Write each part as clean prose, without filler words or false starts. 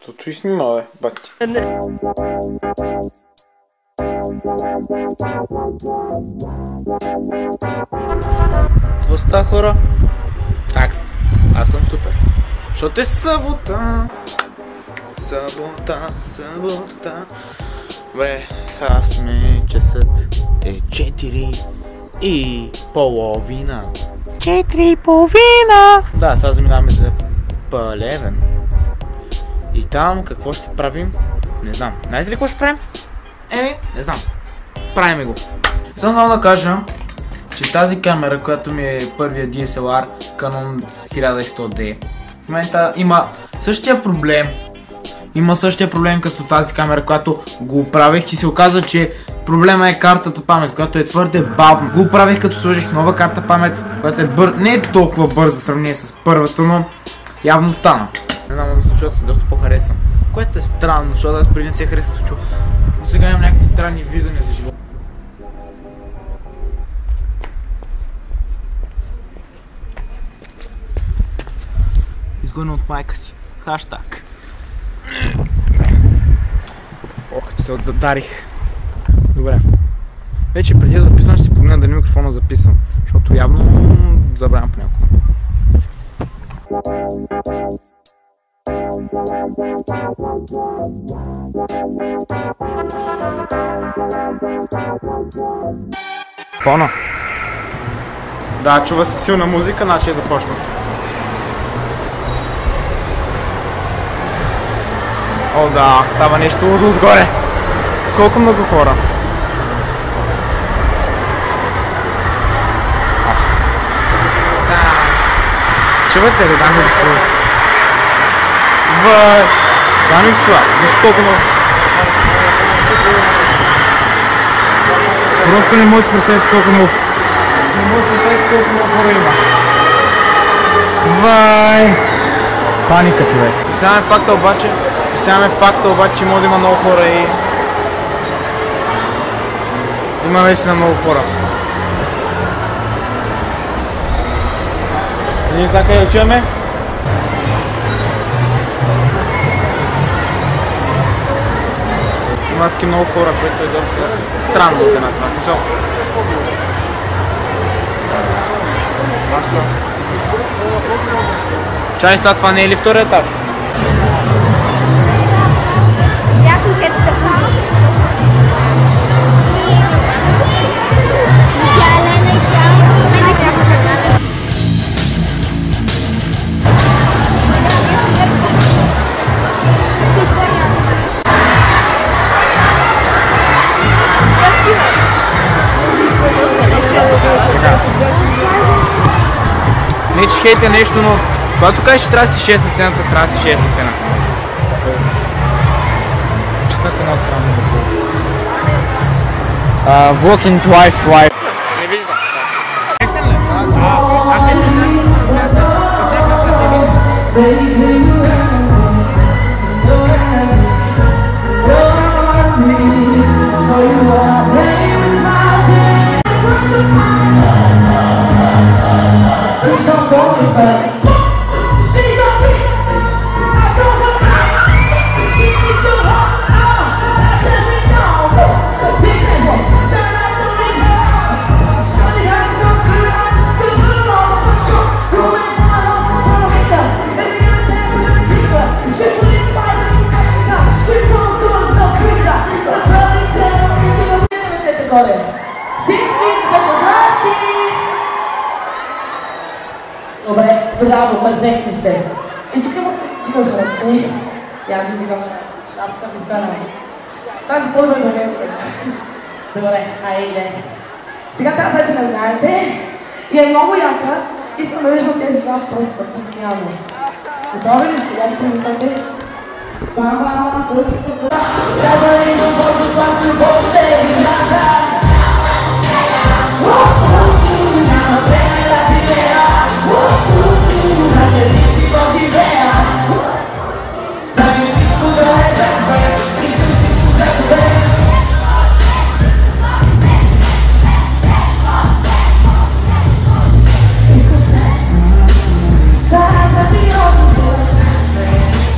Тото и снима, бе, бати. Какво ста, хора? Как сте? Аз съм супер. Защото е събота. Събота. Добре, сега сме часът е 4:30. 4:30. Да, сега заминаваме за Плевен. И там какво ще правим? Не знам. Знаете ли какво ще правим? Не знам. Правиме го. Само да кажа, че тази камера, която ми е първия DSLR Canon 1100D, в момента има същия проблем. Има същия проблем като тази камера, която го оправих и се оказа, че проблема е картата памет, която е твърде бавна. Го оправих като сложих нова карта памет, която е не е толкова бърза в сравнение с първата, но явно стана. Не знам, мисля, защото съм доста по-харесен. Което е странно, защото аз преди не се харесах случва. Но сега имам някакви странни виждания за живота. Изгодно от майка си. Хаштаг. Ох, че се отдарих. Добре. Вече преди да записвам ще си погледна дали микрофона записвам, защото явно забравям понякога. Пълна. Да, чува се силна музика, значи е започнах. О, да, става нещо отгоре. Колко много хора. Да. Чувате ли, дами и господа? Дами и господа, вижте колко много. Просто не може да се представите колко много. Не може да се представите колко много хора има. Паника, човек. Представяме факта обаче, че може да има много хора и... Има наистина много хора. Ние сега къде отиваме? Има адски много хора, което е доста странно от една страна. Смисъл. Чай, сега това не е ли втория етаж? Не че хейте нещо, но когато кажеш, че трябва да си 6 на цената, трябва да си 6 на цена. Честна се много странно да бъде. Walking life. Не виждам. Есен ли? Аз е Добре, браво, перфектни сте. И тук има ръце. И аз изигам шапка ми сана. Тази първа е довесна. Добре, айде. Сега тази вече не знаете. И е много яка. Искам да виждам тези два пръста постоянно. Готови ли сте? Я примитате. Бама, пръста, трябва да имам бързо клас, любов, те ви назад.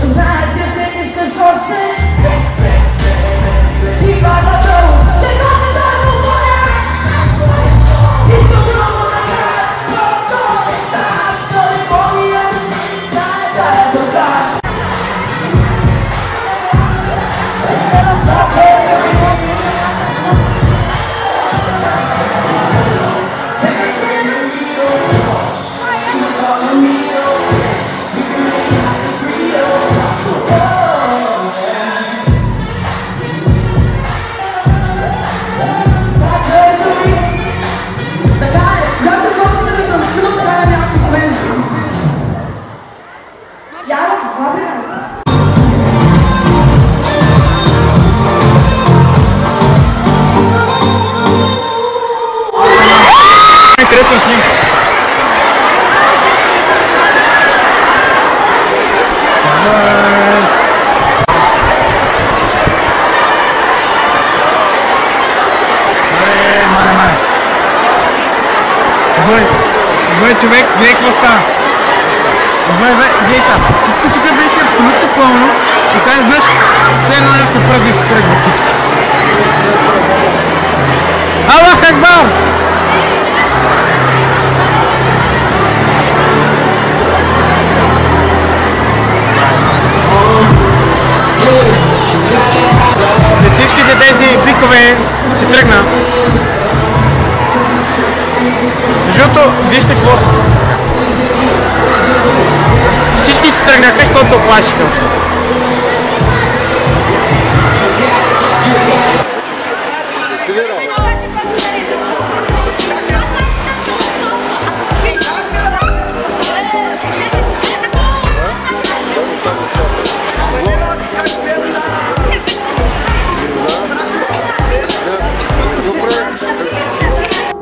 Знаете, Интересна снимка. Бе, човек, гледай какво става. Гледай са, всичко тук беше абсолютно пълно и сега изведнъж все едно някакво пръвни се тръгват всички. Аллах Акбар! След всичките тези викове си тръгна. Защото, вижте какво. Всички си тръгнаха, защото се оплашиха. Привет!